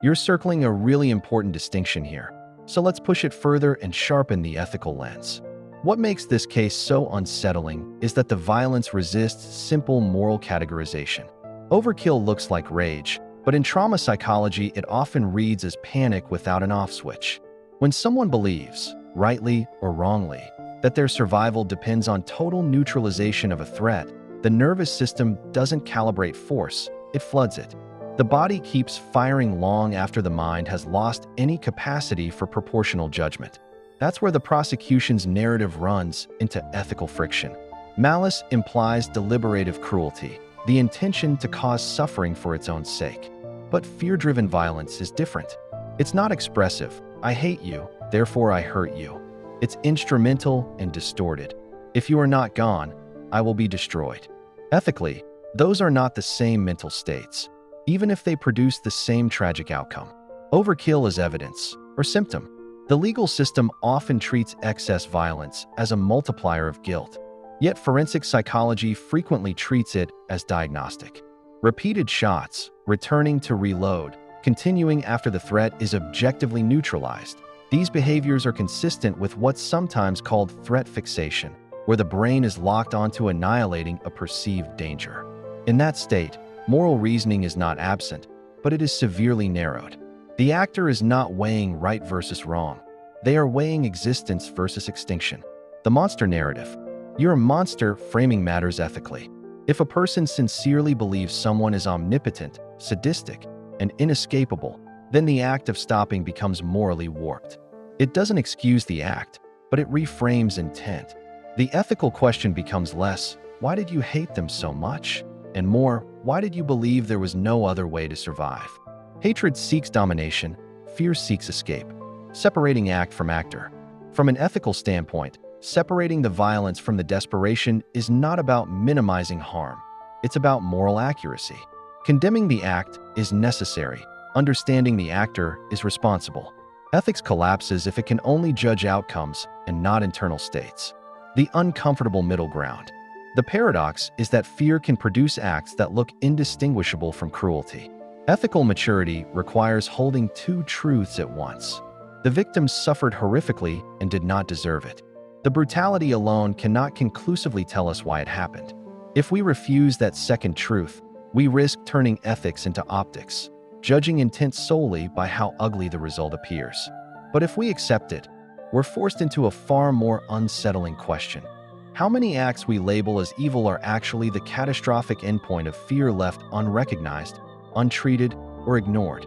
You're circling a really important distinction here. So let's push it further and sharpen the ethical lens. What makes this case so unsettling is that the violence resists simple moral categorization. Overkill looks like rage, but in trauma psychology, it often reads as panic without an off switch. When someone believes, rightly or wrongly, that their survival depends on total neutralization of a threat, the nervous system doesn't calibrate force, it floods it. The body keeps firing long after the mind has lost any capacity for proportional judgment. That's where the prosecution's narrative runs into ethical friction. Malice implies deliberative cruelty, the intention to cause suffering for its own sake. But fear-driven violence is different. It's not expressive, I hate you, therefore I hurt you. It's instrumental and distorted. If you are not gone, I will be destroyed. Ethically, those are not the same mental states, even if they produce the same tragic outcome. Overkill is evidence, or symptom. The legal system often treats excess violence as a multiplier of guilt, yet forensic psychology frequently treats it as diagnostic. Repeated shots, returning to reload, continuing after the threat is objectively neutralized. These behaviors are consistent with what's sometimes called threat fixation, where the brain is locked onto annihilating a perceived danger. In that state, moral reasoning is not absent, but it is severely narrowed. The actor is not weighing right versus wrong. They are weighing existence versus extinction. The monster narrative. You're a monster framing matters ethically. If a person sincerely believes someone is omnipotent, sadistic, and inescapable, then the act of stopping becomes morally warped. It doesn't excuse the act, but it reframes intent. The ethical question becomes less, why did you hate them so much? And more, why did you believe there was no other way to survive? Hatred seeks domination, fear seeks escape. Separating act from actor. From an ethical standpoint, separating the violence from the desperation is not about minimizing harm. It's about moral accuracy. Condemning the act is necessary. Understanding the actor is responsible. Ethics collapses if it can only judge outcomes and not internal states. The uncomfortable middle ground. The paradox is that fear can produce acts that look indistinguishable from cruelty. Ethical maturity requires holding two truths at once. The victims suffered horrifically and did not deserve it. The brutality alone cannot conclusively tell us why it happened. If we refuse that second truth, we risk turning ethics into optics, judging intent solely by how ugly the result appears. But if we accept it, we're forced into a far more unsettling question. How many acts we label as evil are actually the catastrophic endpoint of fear left unrecognized, untreated, or ignored?